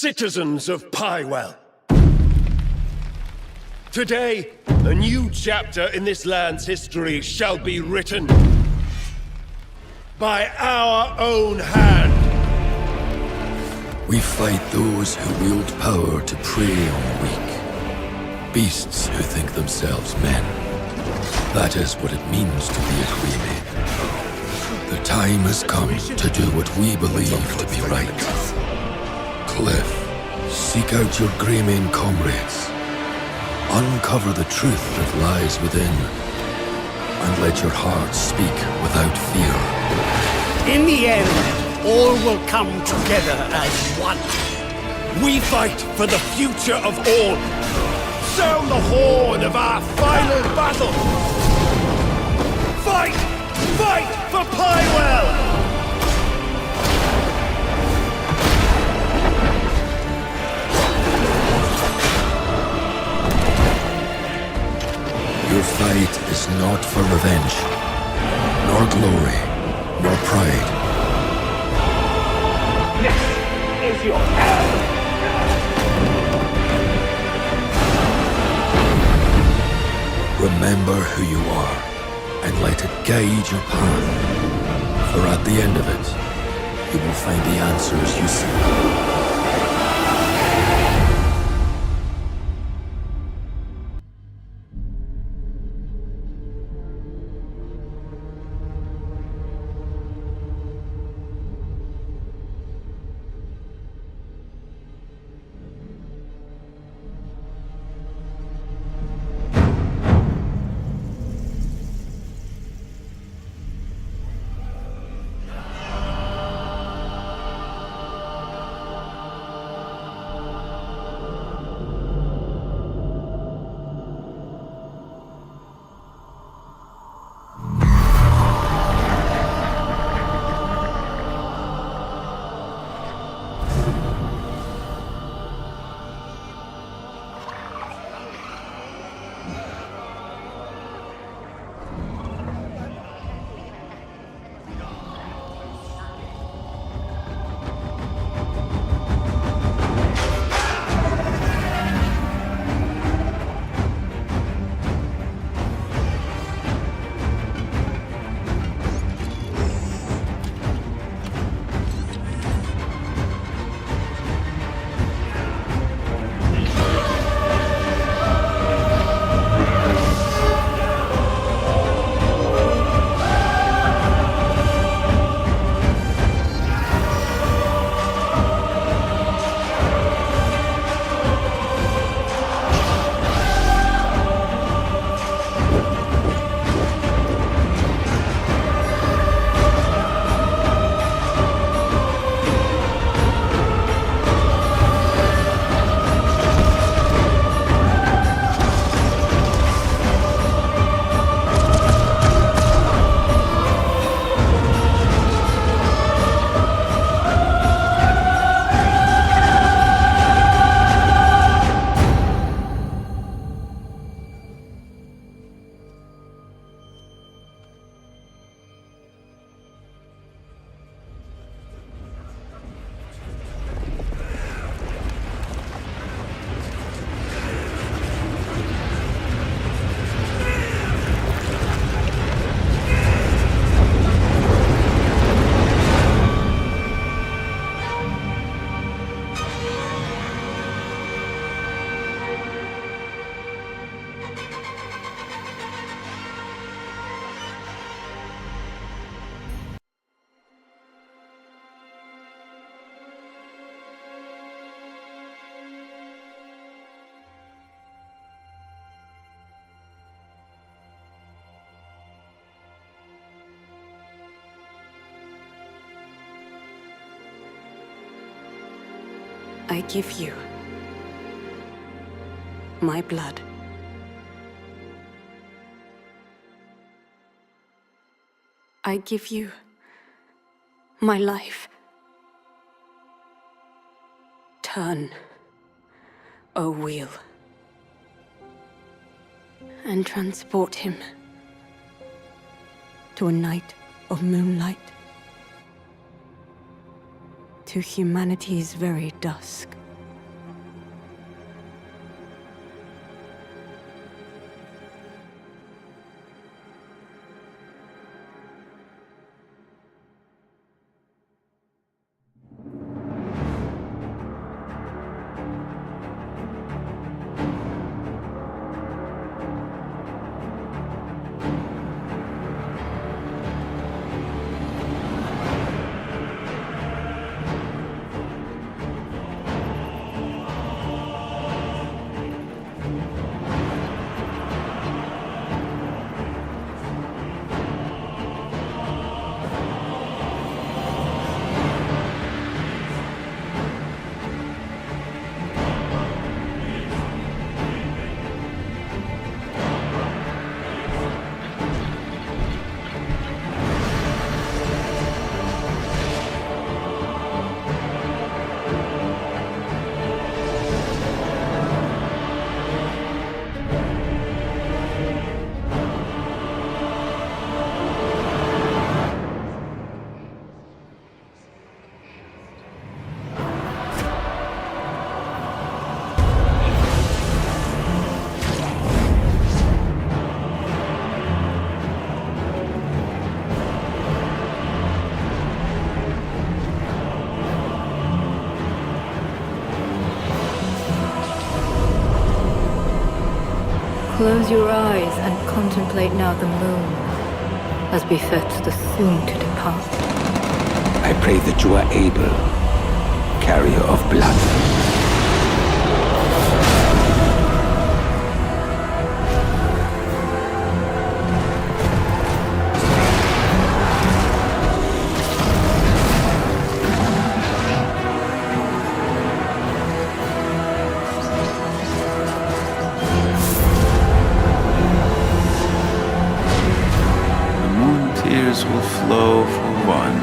citizens of Pywell. Today, a new chapter in this land's history shall be written by our own hand. We fight those who wield power to prey on the weak. Beasts who think themselves men. That is what it means to be a Greyman. The time has come to do what we believe to be right. Cliff, seek out your Greyman comrades. Uncover the truth that lies within. And let your heart speak without fear. In the end, all will come together as one. We fight for the future of all. Sound the horn of our final battle. Fight! Fight for Pywell! Your fight is not for revenge, nor glory, nor pride. This is your hour. Remember who you are, and let it guide your path. For at the end of it, you will find the answers you seek. I give you my blood. I give you my life. Turn, O wheel, and transport him to a night of moonlight, to humanity's very dusk. Close your eyes and contemplate now the moon, as befits the soon-to-depart. I pray that you are able, carrier of blood. Tears will flow for one,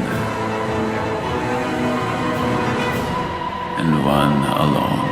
and one alone.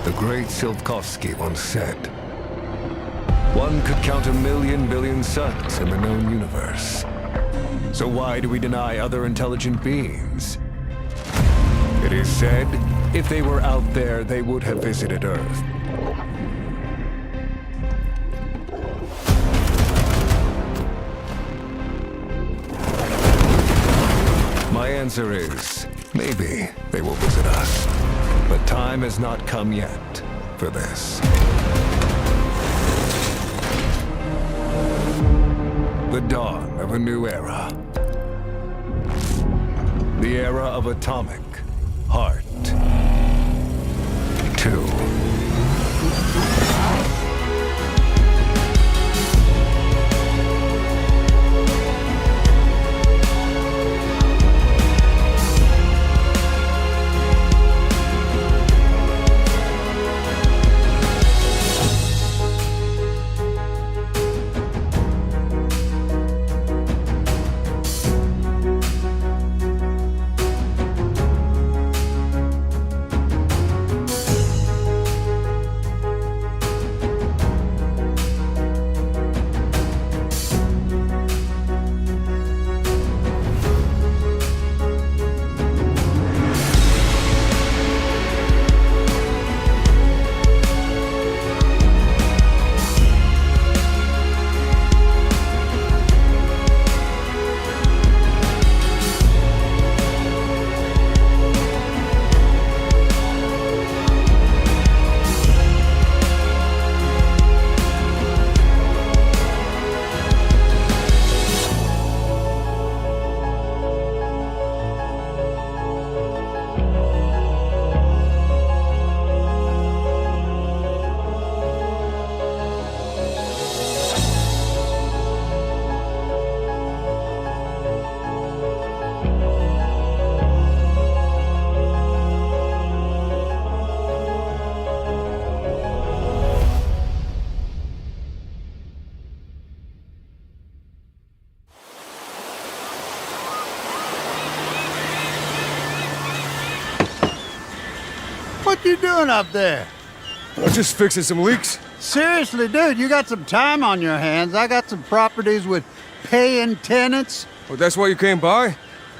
The great Silkovsky once said, "One could count 1,000,000,000,000 suns in the known universe. So why do we deny other intelligent beings? It is said, if they were out there, they would have visited Earth. My answer is, maybe they will visit us. But time has not come yet for this. The dawn of a new era. The era of atomic heart. 2. doing up there? I'm just fixing some leaks. Seriously, dude, you got some time on your hands. I got some properties with paying tenants. Oh, that's why you came by?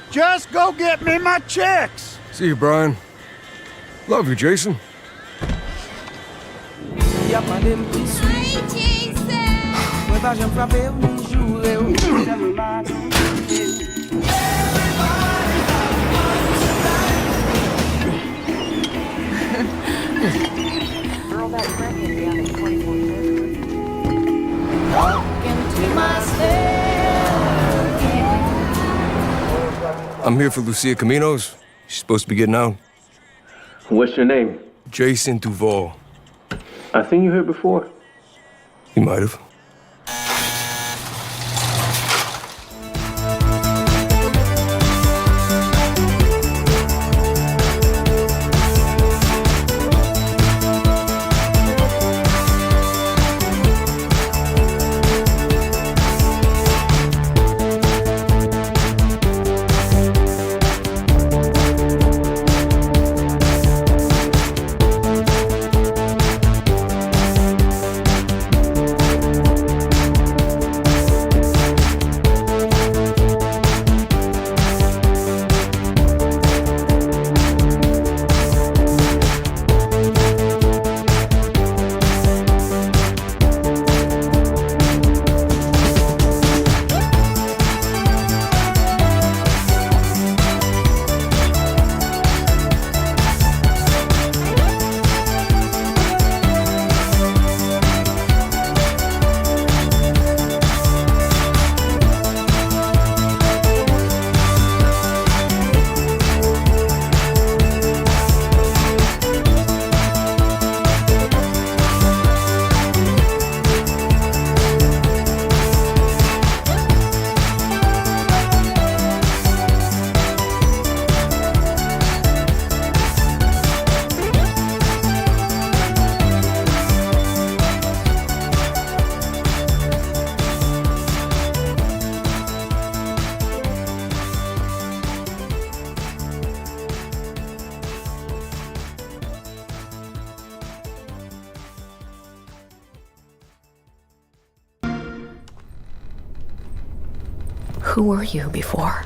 Just go get me my checks. See you, Brian. Love you, Jason. I'm here for Lucia Caminos. She's supposed to be getting out. What's your name? Jason Duval. I seen you here before. You might have. Who were you before?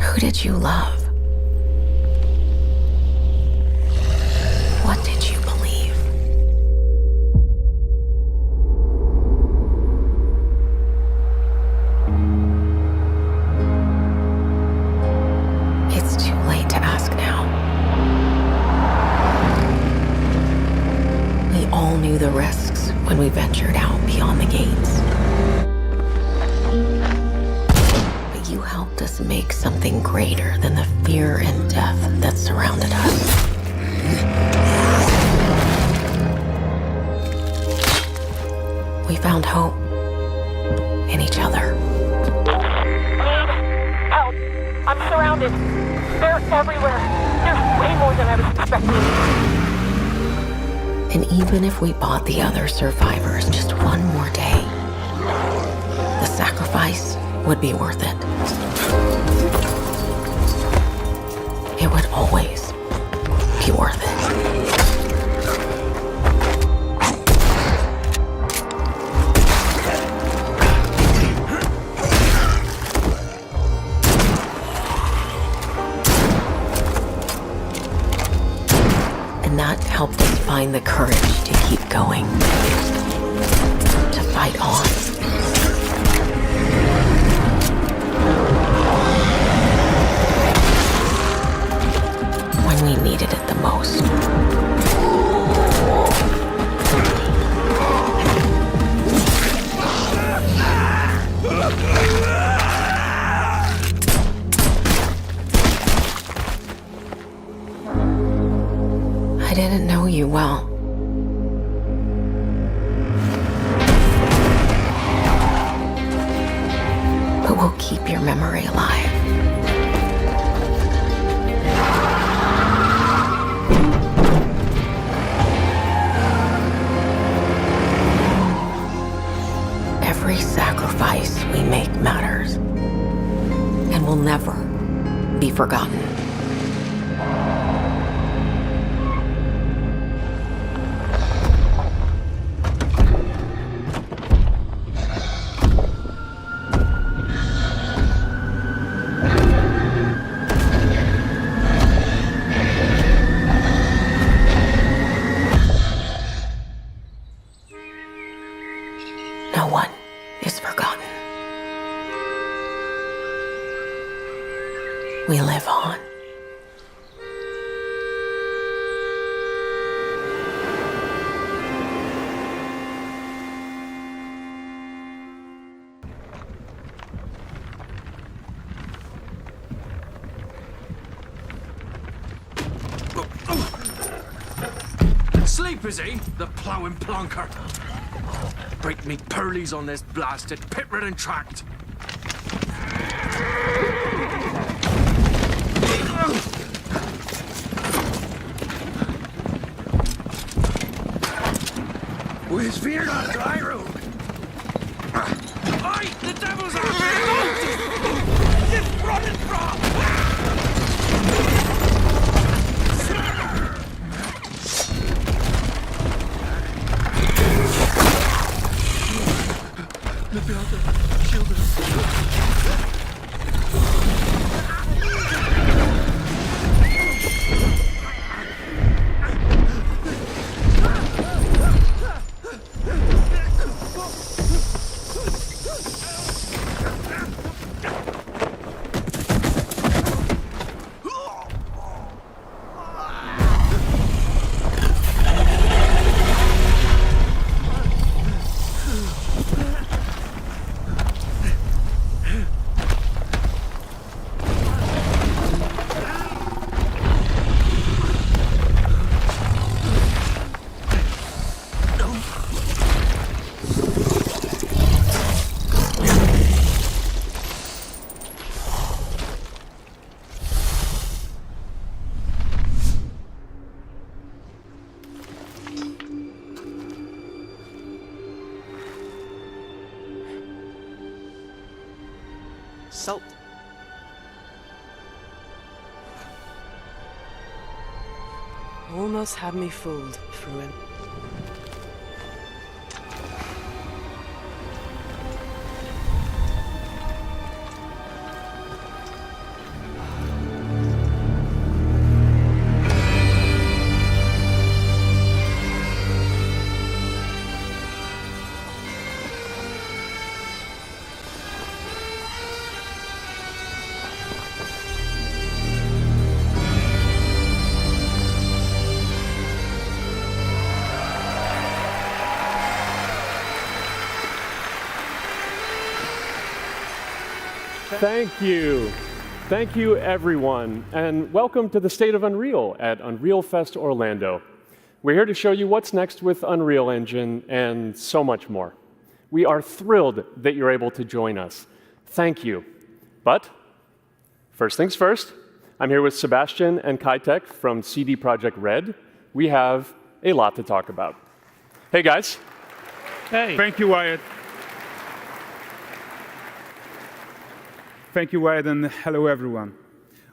Who did you love? What did you believe? It's too late to ask now. We all knew the risks when we ventured out beyond the gates. You helped us make something greater than the fear and death that surrounded us. We found hope in each other. Help! I'm surrounded. They're everywhere. There's way more than I was expecting. And even if we bought the other survivors just one more day, the sacrifice would be worth it. It would always be worth it. And that helped us find the courage to keep going, to fight on. We needed it the most. I didn't know you well. But we'll keep your memory alive. Every sacrifice we make matters and will never be forgotten. we live on. Sleep, is he? The ploughing plonker. Break me pearlies on this blasted pit-ridden tract. Where's fear not dry road? Aye, the devil's after me! This running from! Salt. Almost had me fooled, Fruin. Thank you. Thank you, everyone, and welcome to the State of Unreal at Unreal Fest Orlando. We're here to show you what's next with Unreal Engine and so much more. We are thrilled that you're able to join us. Thank you. But first things first, I'm here with Sebastian and Kitek from CD Projekt Red. We have a lot to talk about. Hey, guys. Hey. Thank you, Wyatt. Thank you, Wyatt, and hello, everyone.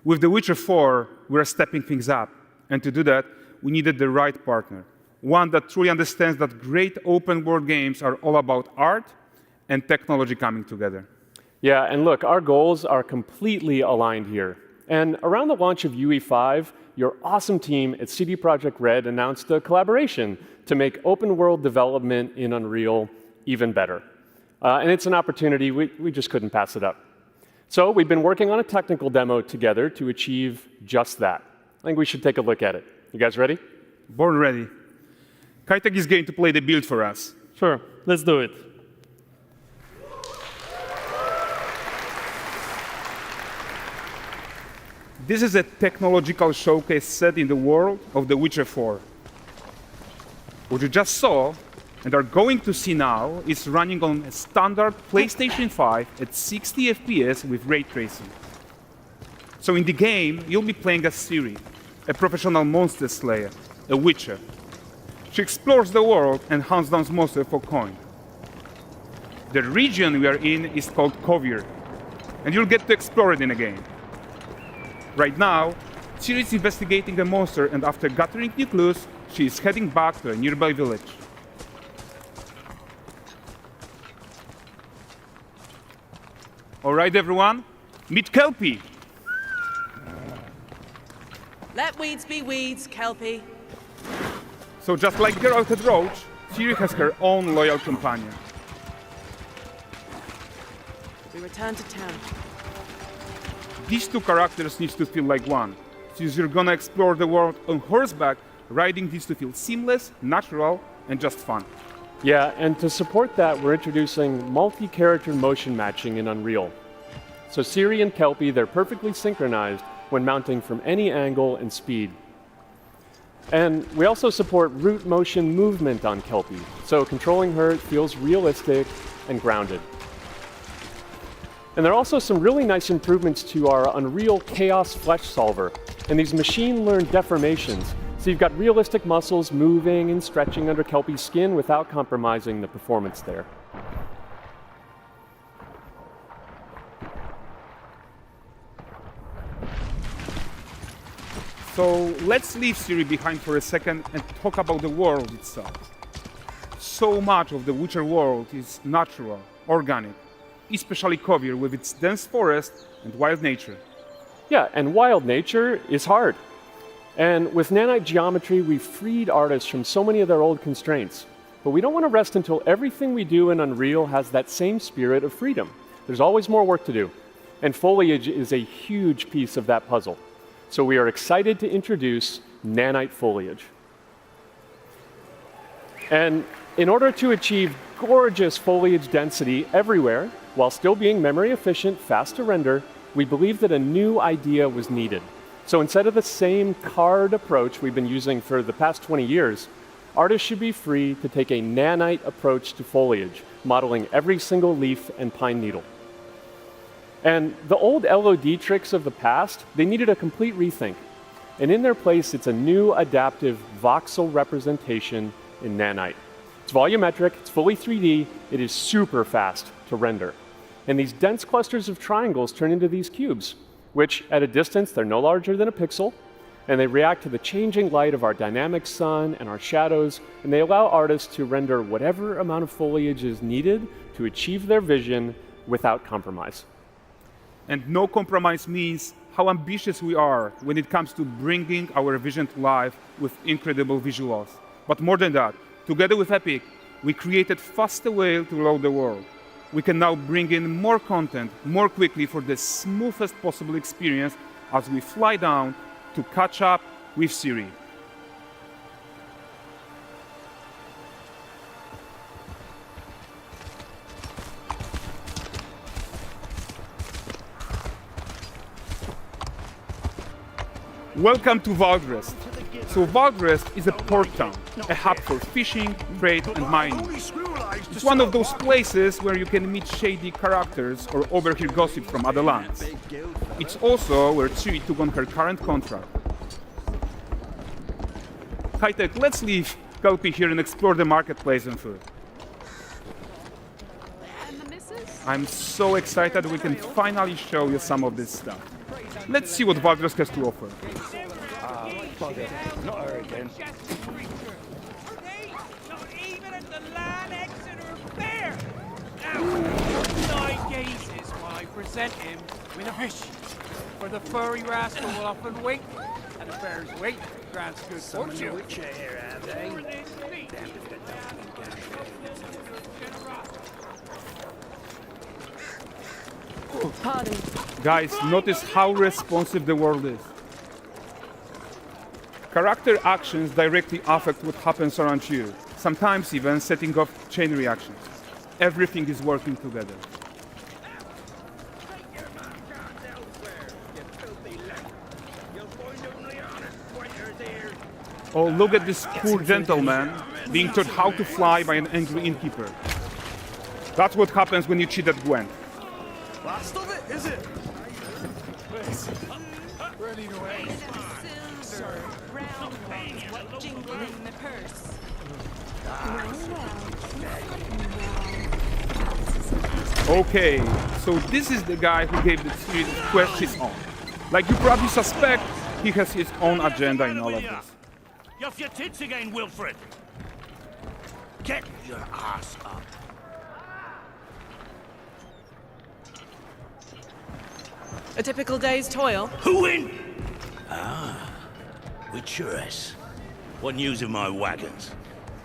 With The Witcher 4, we're stepping things up. And to do that, we needed the right partner, one that truly understands that great open-world games are all about art and technology coming together. Yeah, and look, our goals are completely aligned here. And around the launch of UE5, your awesome team at CD Projekt Red announced a collaboration to make open-world development in Unreal even better. And it's an opportunity, we just couldn't pass it up. So we've been working on a technical demo together to achieve just that. I think we should take a look at it. You guys ready? Born ready. Kitek is going to play the build for us. Sure, let's do it. This is a technological showcase set in the world of The Witcher 4. What you just saw and are going to see now is running on a standard PlayStation 5 at 60 FPS with ray tracing. So in the game, you'll be playing as Ciri, a professional monster slayer, a witcher. She explores the world and hunts down monsters for coin. The region we are in is called Kovir, and you'll get to explore it in the game. Right now, Ciri is investigating a monster, and after gathering new clues, she is heading back to a nearby village. All right, everyone, meet Kelpie. Let weeds be weeds, Kelpie. So just like Geralt had Roach, Ciri has her own loyal companion. We return to town. these two characters need to feel like one. Since you're gonna explore the world on horseback, riding needs to feel seamless, natural, and just fun. Yeah, and to support that, we're introducing multi-character motion matching in Unreal. So Ciri and Kelpie, they're perfectly synchronized when mounting from any angle and speed. And we also support root motion movement on Kelpie, so controlling her feels realistic and grounded. And there are also some really nice improvements to our Unreal Chaos Flesh Solver and these machine-learned deformations. So you've got realistic muscles moving and stretching under Kelpie's skin without compromising the performance there. So let's leave Ciri behind for a second and talk about the world itself. So much of the Witcher world is natural, organic, especially Kovir with its dense forest and wild nature. Yeah, and wild nature is hard. And with nanite geometry, we've freed artists from so many of their old constraints. But we don't want to rest until everything we do in Unreal has that same spirit of freedom. There's always more work to do. And foliage is a huge piece of that puzzle. So we are excited to introduce nanite foliage. And in order to achieve gorgeous foliage density everywhere, while still being memory efficient, fast to render, we believe that a new idea was needed. So instead of the same card approach we've been using for the past 20 years, artists should be free to take a nanite approach to foliage, modeling every single leaf and pine needle. And the old LOD tricks of the past, they needed a complete rethink. And in their place, it's a new adaptive voxel representation in nanite. It's volumetric, it's fully 3D, it is super fast to render. And these dense clusters of triangles turn into these cubes, which at a distance, they're no larger than a pixel, and they react to the changing light of our dynamic sun and our shadows, and they allow artists to render whatever amount of foliage is needed to achieve their vision without compromise. And no compromise means how ambitious we are when it comes to bringing our vision to life with incredible visuals. But more than that, together with Epic, we created faster way to load the world. We can now bring in more content more quickly for the smoothest possible experience as we fly down to catch up with Ciri. Welcome to Valdrest. So Valdrest is a port town, a hub for fishing, trade and mining. It's one of those places where you can meet shady characters or overhear gossip from other lands. It's also where Ciri took on her current contract. High-tech, let's leave Kelpie here and explore the marketplace and food. I'm so excited we can finally show you some of this stuff. Let's see what Valdrest has to offer. Bugger. Not her again. Not even at the Land Exeter Fair! Now, 9 gazes while I present him with a fish. For the furry rascal will often wink, and the fair's weight grants good fortune. Here, have they? Pardon. Guys, notice how responsive the world is. Character actions directly affect what happens around you, sometimes even setting off chain reactions. Everything is working together. Oh, look at this poor gentleman being taught how to fly by an angry innkeeper. That's what happens when you cheat at Gwent. Last of it, is it? Ready to wait. Jingling the purse. Okay, so this is the guy who gave the Ciri the quest his own. Like you probably suspect, he has his own agenda in all of this. You off your tits again, Wilfred? Get your ass up. A typical day's toil. Who in? Witcheress. What news of my wagons?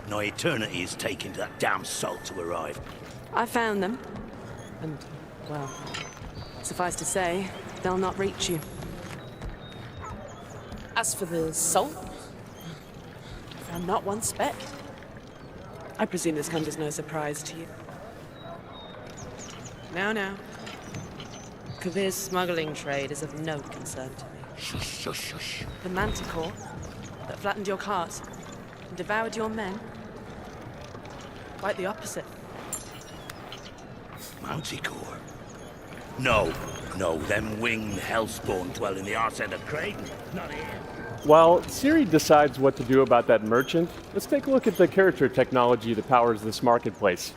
No eternity is taking that damn salt to arrive. I found them. And, well, suffice to say, they'll not reach you. As for the salt, I found not one speck. I presume this comes as no surprise to you. Now. Kavir's smuggling trade is of no concern to me. Shush. The manticore that flattened your cart and devoured your men, quite the opposite. Manticore? No, them winged hellspawn dwell in the arse end of Creighton, not here. While Siri decides what to do about that merchant, let's take a look at the character technology that powers this marketplace.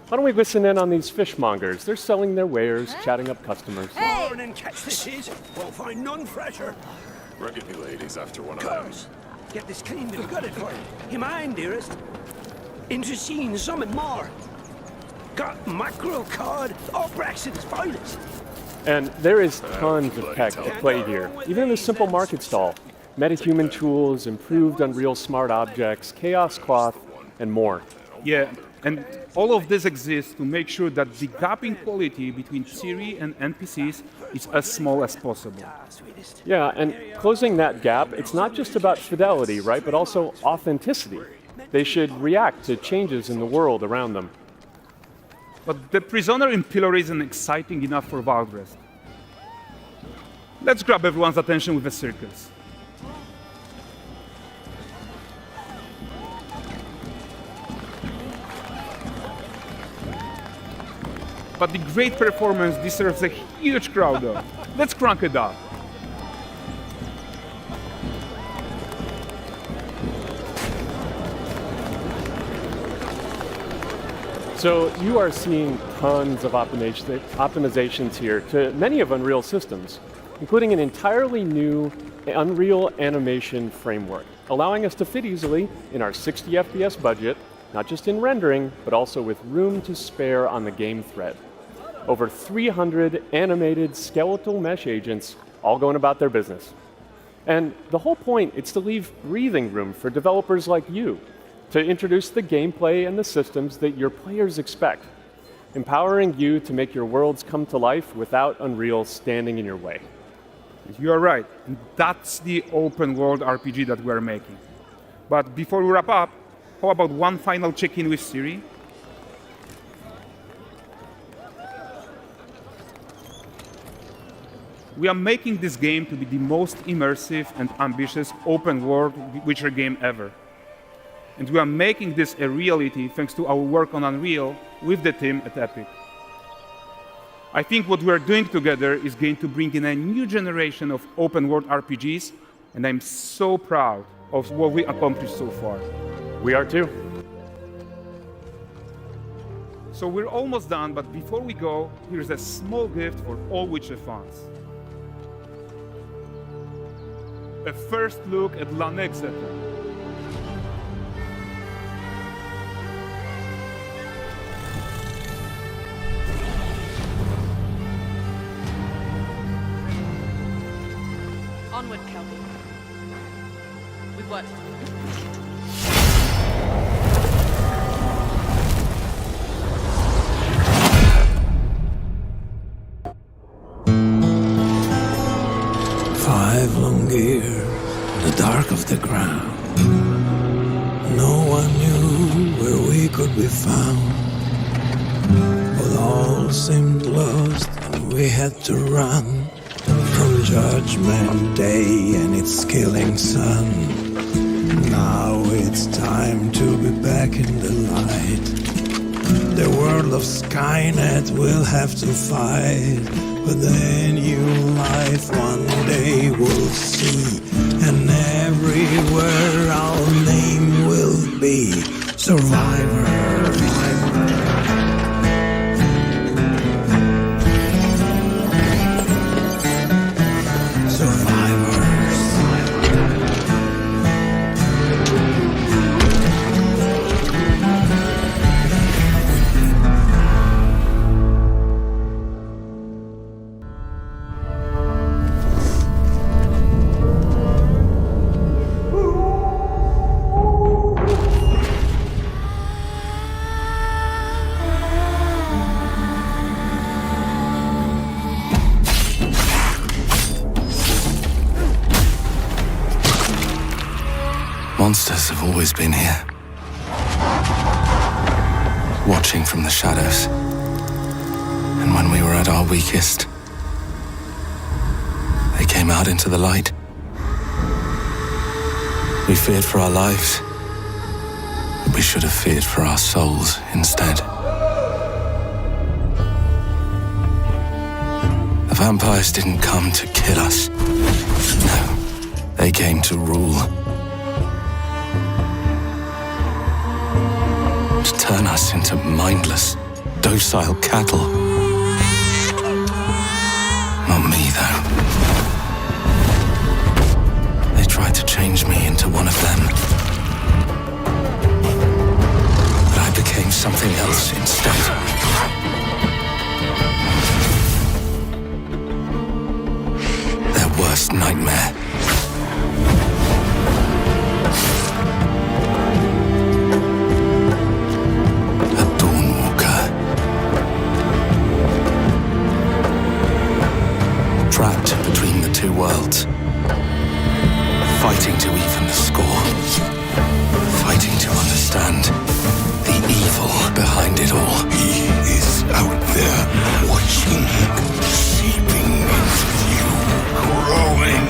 Why don't we listen in on these fishmongers? They're selling their wares, chatting up customers. Morning, catch this is. Won't find none fresher. Reckon you ladies after one of Course. Get this cleaned and gutted for you. You mind, dearest? Into seeing something more. Got mackerel cod, all Brexit's finest. And there is tons of tech at play here, even in this simple market stall. Metahuman tools, improved Unreal smart objects, chaos cloth, and more. Yeah, and all of this exists to make sure that the gap in quality between Siri and NPCs is as small as possible. Yeah, and closing that gap, it's not just about fidelity, right, but also authenticity. They should react to changes in the world around them. But the prisoner in pillory isn't exciting enough for Valdrest. Let's grab everyone's attention with a circus. But the great performance deserves a huge crowd though. Let's crank it up. So you are seeing tons of optimizations here to many of Unreal systems, including an entirely new Unreal animation framework, allowing us to fit easily in our 60 FPS budget, not just in rendering, but also with room to spare on the game thread. Over 300 animated skeletal mesh agents all going about their business. And the whole point is to leave breathing room for developers like you to introduce the gameplay and the systems that your players expect, empowering you to make your worlds come to life without Unreal standing in your way. You are right, and that's the open world RPG that we are making. But before we wrap up, how about one final check-in with Siri? We are making this game to be the most immersive and ambitious open world Witcher game ever. And we are making this a reality thanks to our work on Unreal with the team at Epic. I think what we are doing together is going to bring in a new generation of open world RPGs, and I'm so proud of what we accomplished so far. We are too. So we're almost done, but before we go, here's a small gift for all Witcher fans. A first look at Lanexeter. Onward, Kelby. With what? Five long years in the dark of the ground. No one knew where we could be found. But all seemed lost and we had to run from Judgment Day and its killing sun. Now it's time to be back in the light. The world of Skynet will have to fight, but the new life one day we'll see, and everywhere our name will be Survivor. souls have always been here. Watching from the shadows. And when we were at our weakest, they came out into the light. We feared for our lives, but we should have feared for our souls instead. The vampires didn't come to kill us. No, they came to rule. To turn us into mindless, docile cattle. Not me, though. They tried to change me into one of them. But I became something else instead. Their worst nightmare. Trapped between the two worlds. Fighting to even the score. Fighting to understand the evil behind it all. He is out there watching, seeping into you, growing.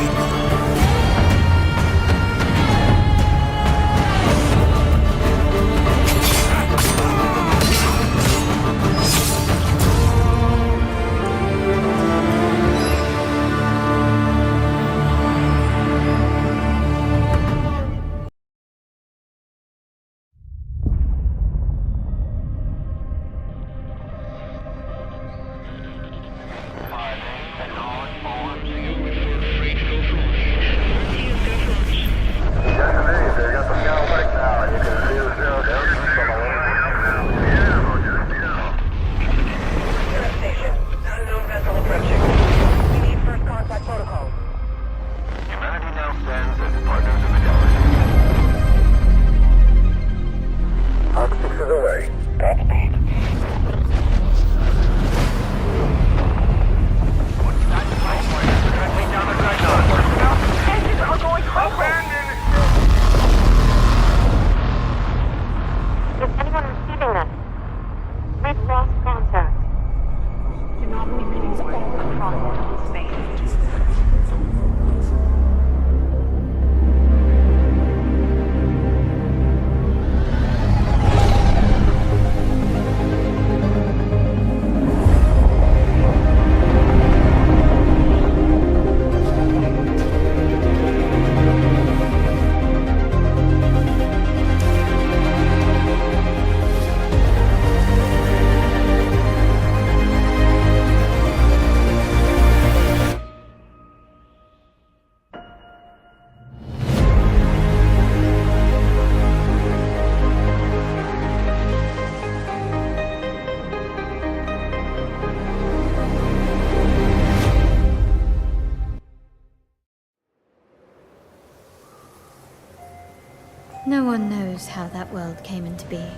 No one knows how that world came into being.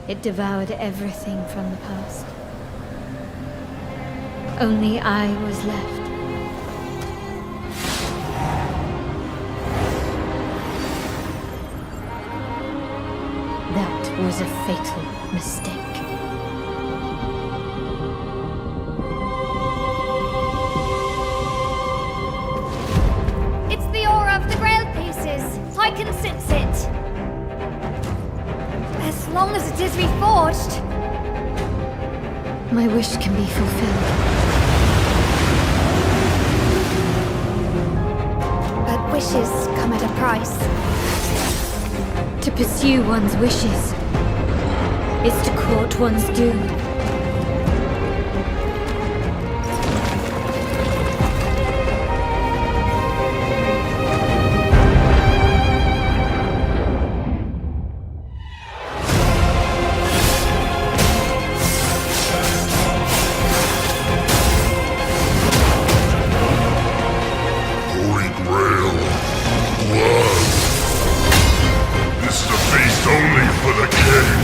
It devoured everything from the past. Only I was left. That was a fatal mistake. It's the aura of the Grail pieces. I can sense it. As long as it is reforged. My wish can be fulfilled. But wishes come at a price. To pursue one's wishes is to court one's doom. Holy Grail. Blood. This is a feast only for the king.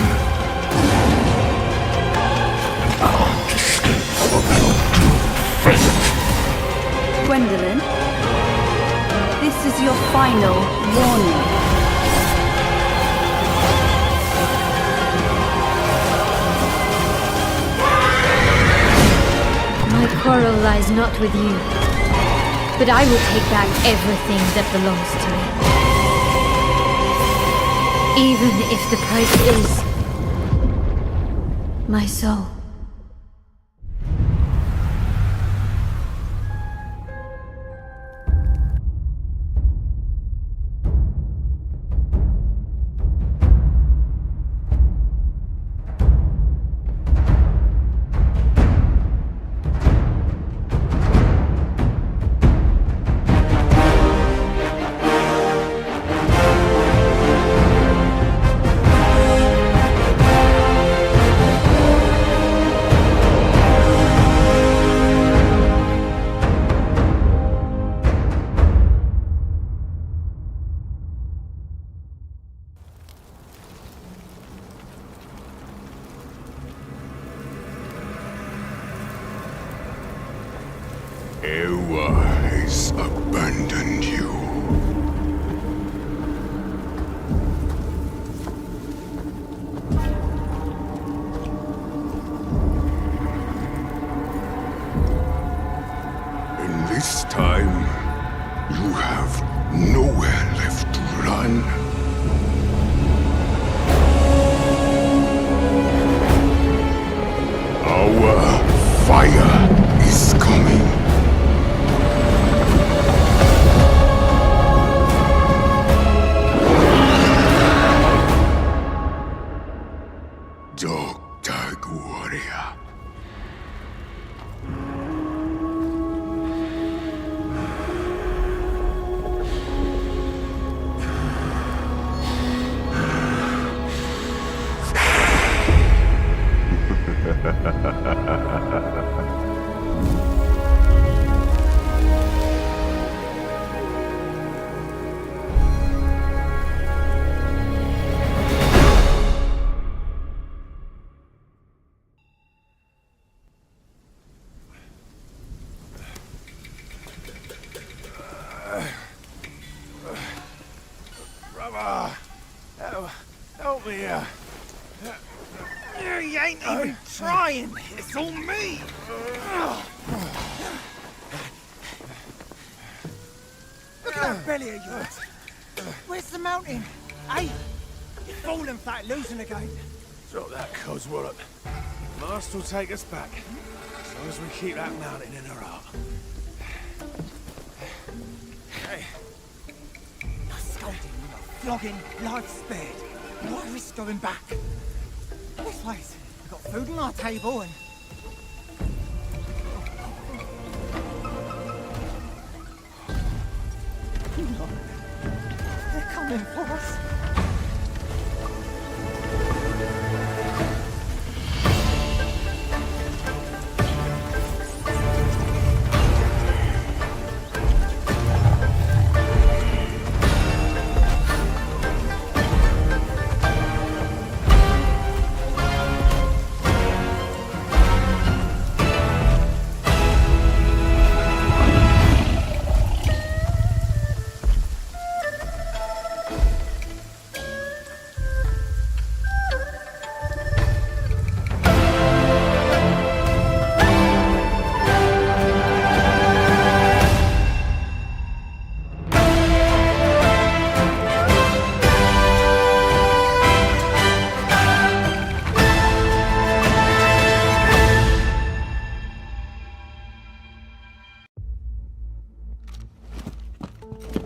lies not with you, but I will take back everything that belongs to me. Even if the price is my soul. Ewa has abandoned you. And this time, you have nowhere left to run. Our fire is coming. Dog Tag Warrior. Brother, help me here. You ain't even trying. It's all me. Look at that belly of yours. Where's the mountain? Hey, you're falling fat, losing again. Drop that coswallop. Master will take us back, as long as we keep that mountain in our heart. Hey. No scolding, no flogging, life spared. No risk going back. This place, we've got food on our table and... Look, they're coming for us.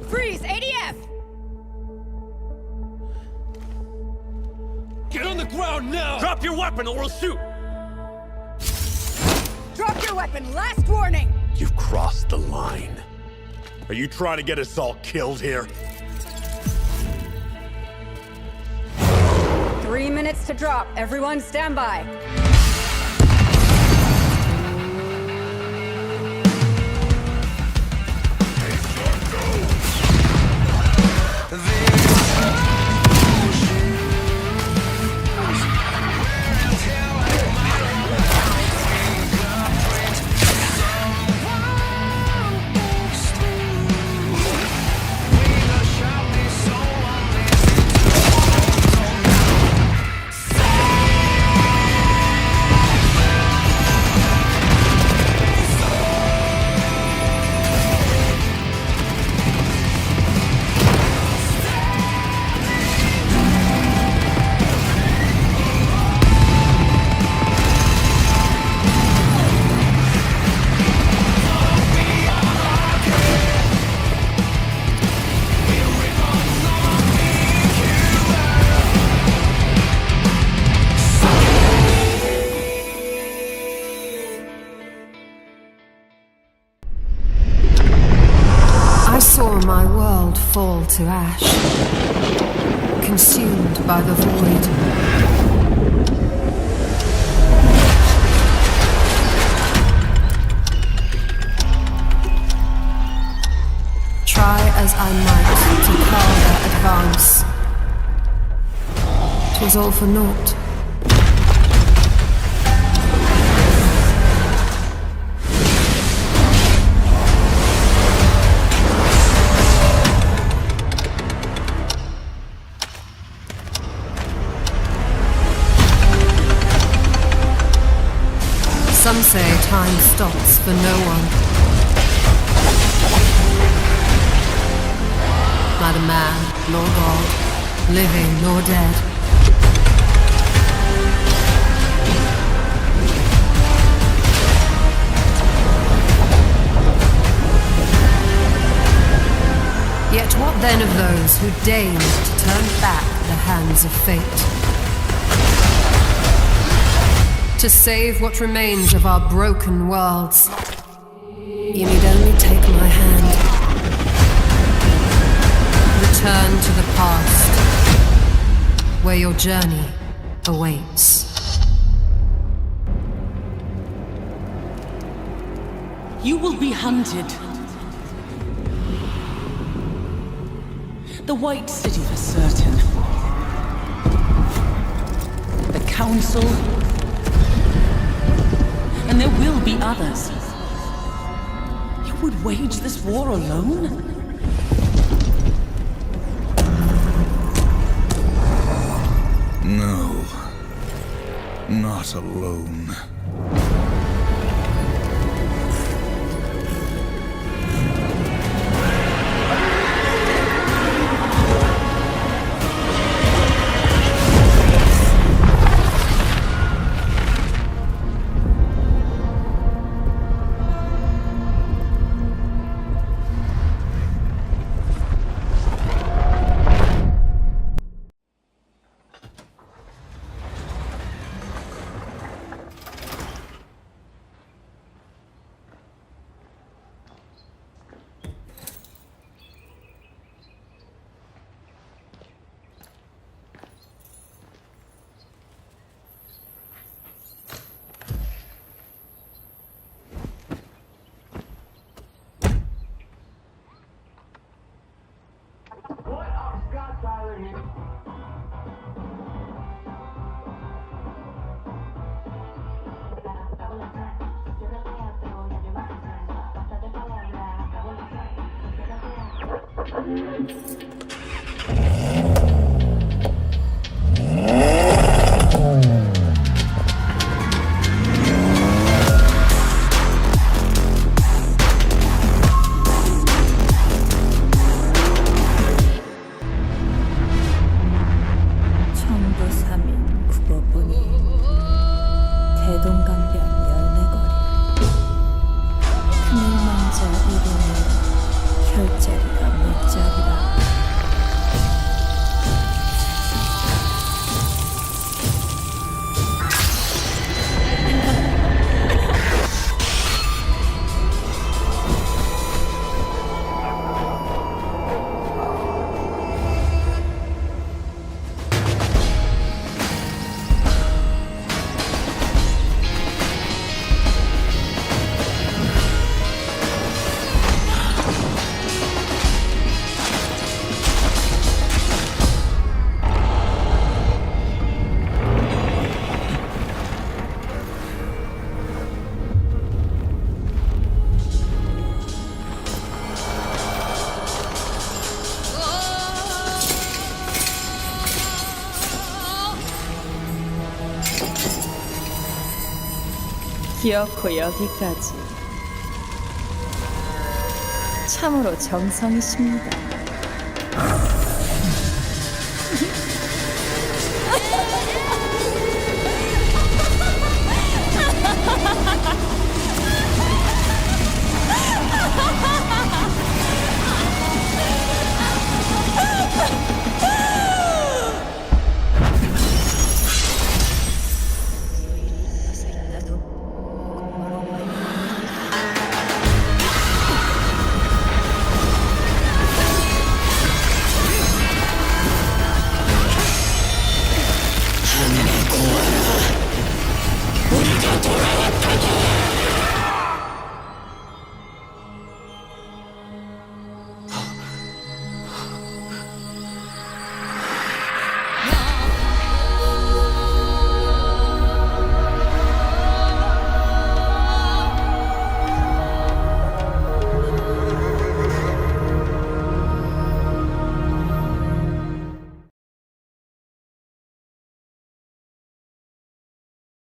Freeze! ADF! Get on the ground now! Drop your weapon or we'll shoot! Drop your weapon! Last warning! You've crossed the line. Are you trying to get us all killed here? 3 minutes to drop. Everyone stand by. world fall to ash, consumed by the void. Try as I might to quell their advance, 'twas all for naught. Some say time stops for no one. Neither man nor God, living nor dead. Yet what then of those who deigned to turn back the hands of fate? To save what remains of our broken worlds, you need only take my hand. Return to the past, where your journey awaits. You will be hunted. The White City for certain. The Council. And there will be others. You would wage this war alone? No. Not alone. 기어코 여기까지. 참으로 정성이십니다. to me.